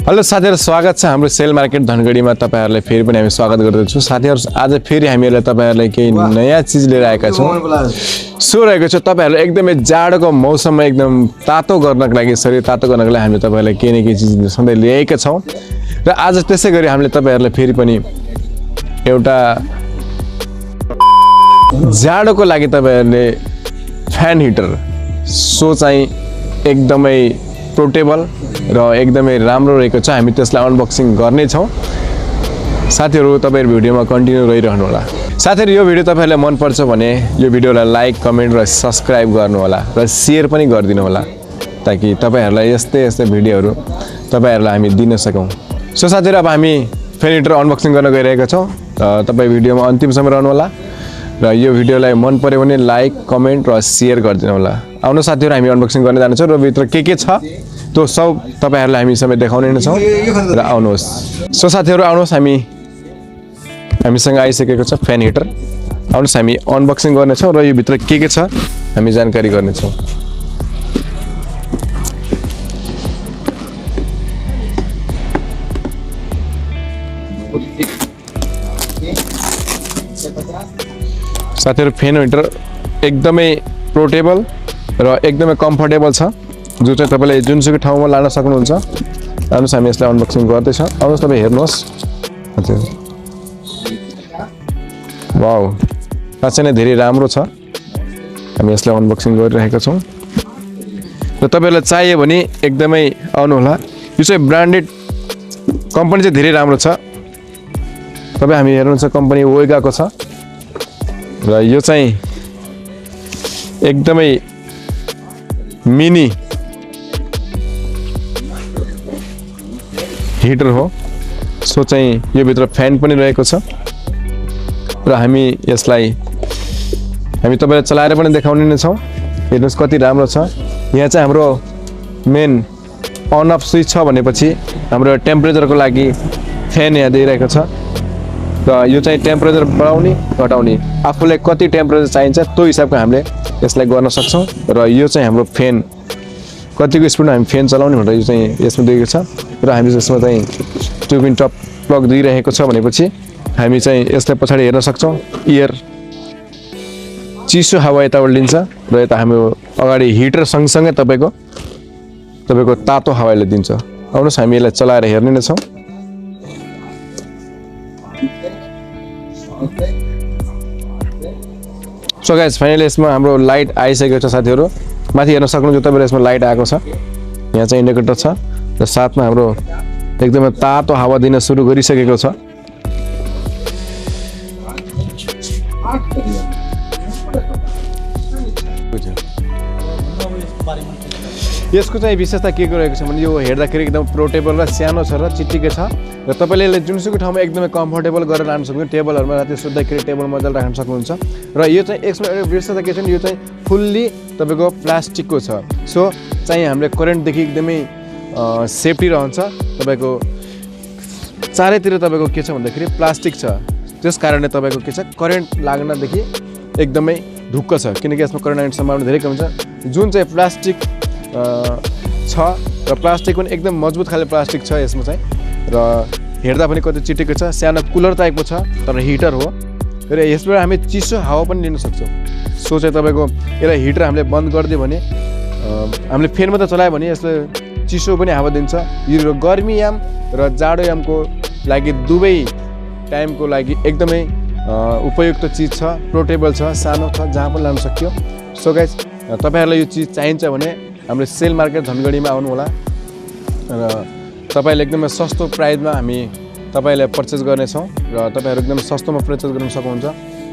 Hello साथीहरु, स्वागत छ हाम्रो सेल मार्केट धनगढीमा। तपाईहरुलाई फेरि पनि हामी स्वागत गर्दछौं। साथीहरु, आज फेरि हामीहरुले तपाईहरुलाई केही नयाँ चीज लिएर आएका छौं। सो रहेको छ तपाईहरुले एकदमै जाडोको मौसममा एकदम तातो गर्नको लागि, शरीर तातो गर्नको लागि हामीले तपाईहरुलाई केही न केही चीज सधैँ ल्याएका छौं। र आज त्यसैगरी हामीले तपाईहरुलाई फेरि पनि एउटा जाडोको लागि तपाईहरुले फ्यान हिटर, सो चाहिँ एकदमै पोर्टेबल र एकदमै राम्रो रहेको छ। हामी त्यसलाई अनबक्सिङ गर्ने छौं। साथीहरु, तपाईहरु भिडियोमा कन्टिन्यू रहिरहनु होला। साथीहरु, यो भिडियो तपाईहरुलाई मन पर्छ भने यो भिडियोलाई लाइक, कमेन्ट र सब्स्क्राइब गर्नु होला र शेयर पनि गरिदिनु होला, ताकि तपाईहरुलाई यस्तै भिडियोहरु तपाईहरुलाई हामी दिन सकौं। सो साथीहरु, अब हामी फ्यान हिटर अनबक्सिङ गर्न गइरहेका छौं। तपाई भिडियोमा अन्तिमसम्म रहनु होला र यो भिडियोलाई मन पर्यो भने लाइक, कमेन्ट र शेयर गरिदिनु होला। आउनु साथीहरु, हामी अनबक्सिङ गर्न जान्छौं र भित्र के छ त्यो सब तपाईहरुलाई हामी सबै देखाउने नै छौं र आउनुहोस्। सो साथीहरु, आउनुहोस्, हामीसँग आइसकेको छ फ्यान हिटर। आउनुहोस्, हामी अनबक्सिङ गर्ने छौं र यो भित्र के छ हामी जानकारी गर्ने छौं। साथीहरु, फ्यान हिटर एकदमै पोर्टेबल र एकदमै कम्फर्टेबल छ, जो चाहिँ तपाईले जुनसुकै ठाउँमा लान सक्नुहुन्छ। आउनुहोस्, हामी यसलाई अनबक्सिङ गर्दै छौं। आउनुहोस्, तपाई हेर्नुहोस्। वाउ, साँच्चै नै धेरै राम्रो छ। हामी यसलाई अनबक्सिङ गरिरहेका छौं र तपाईहरुलाई चाहियो भने एकदमै आउनु होला। यो चाहिँ ब्रान्डेड कम्पनी चाहिँ धेरै राम्रो छ। तपाई हामी हेर्नुहुन्छ कम्पनी वेगाको छ र यो चाहिँ एकदमै मिनी हिटर हो। सो चाहिँ यो भित्र फ्यान पनि रहेको छ र हामी तपाईलाई चलाएर पनि देखाउने नै छौं। हेर्नुस् कति राम्रो छ। यहाँ चाहिँ हाम्रो मेन अन अफ स्विच छ भनेपछि हाम्रो टेम्परेचरको लागि फ्यान यहाँ दिइरहेको छ र यो चाहिँ टेम्परेचर बढाउने घटाउने, आफूलाई कति टेम्परेचर चाहिन्छ त्यो हिसाबको हामीले यसलाई गर्न सक्छौं। र यो चाहिँ हाम्रो फ्यान कतिको स्पिडमा हामी फ्यान चलाउने भनेर यो चाहिँ यसमा दिएको छ र हामी यसमा चाहिँ 2 पिन टप प्लग दिइरहेको छ भनेपछि हामी चाहिँ यसलाई पछाडी हेर्न सक्छौं। एयर चिसो हावा यताबाट लिन्छ र यता हाम्रो अगाडि हिटर सँगसँगै तपाईको तातो हावाले दिन्छ। आउनुहोस्, हामी यसलाई चलाएर हेर्ने नै छौं। सो गाइस, फाइनली यसमा हाम्रो लाइट आइसकेको छ। साथीहरु, माथि हेर्न सक्नुहुन्छ तपाईले, यसमा लाइट आएको छ। यहाँ चाहिँ इन्डिकेटर छ र साथमा हाम्रो एकदमै तातो हावा दिन सुरु गरिसकेको छ। यसको चाहिँ विशेषता के रहेको छ भने यो हेर्दाखेरि एकदम पोर्टेबल र सानो छ र चिटिकै छ र तपाईले यसले जुनसुकै ठाउँमा एकदमै कम्फर्टेबल गरेर लान सक्नुहुन्छ। टेबलहरुमा राति सुत्दाखेरि टेबल मजाले राख्न सक्नुहुन्छ। र यो चाहिँ यसमा एउटा विशेषता के छ भने यो चाहिँ फुल्ली तपाईको प्लास्टिकको छ। सो चाहिँ हामीले करेन्टदेखि एकदमै सेफ्टी रहन्छ। तपाईको चारैतिर तपाईको के छ भन्दाखेरि प्लास्टिक छ, त्यसकारणले तपाईको के छ करेन्ट लाग्नदेखि एकदमै ढुक्क छ, किनकि यसमा करेन्ट लाग्ने सम्भावना धेरै कम छ। जुन चाहिँ प्लास्टिक छ र प्लास्टिक पनि एकदम मजबुत खाले प्लास्टिक छ यसमा चाहिँ, र हेर्दा पनि कति चिटेको छ। सानो कुलर टाइपको छ तर हिटर हो र यसबाट हामी चिसो हावा पनि लिन सक्छौँ। सो चाहिँ तपाईको यसलाई हिटर हामीले बन्द गरिदियो भने, हामीले फ्यान मात्र चलायो भने यसले चिसो पनि हावा दिन्छ। यो गर्मीयाम र जाडोयामको लागि दुवै टाइमको लागि एकदमै उपयुक्त चिज छ। पोर्टेबल छ, सानो छ, जहाँ पनि लान सक्यो। सो गाइस, तपाईहरुलाई यो चिज चाहिन्छ भने हाम्रो सेल मार्केट धनगढीमा आउनु होला र तपाईले एकदमै सस्तो प्राइसमा हामी तपाईलाई पर्चेज गर्ने छौं र तपाईहरु एकदम सस्तोमा पर्चेज गर्न सक्नुहुन्छ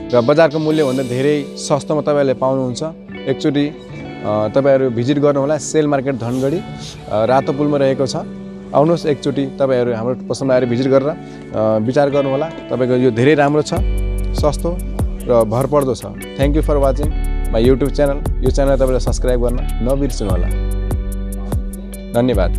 र बजारको मूल्यभन्दा धेरै सस्तोमा तपाईले पाउनुहुन्छ। एकचोटी तपाईहरु भिजिट गर्नु होला। सेल मार्केट धनगढी रातो पुलमा रहेको छ। आउनुहोस्, एकचोटी तपाईहरु हाम्रो पसलमा आएर भिजिट गरेर विचार गर्नु होला। तपाईको यो धेरै राम्रो छ, सस्तो र भरपर्दो छ। Thank you for watching my YouTube channel. यो च्यानल तपाईले सब्स्क्राइब गर्न नबिर्सनु होला। धन्यवाद।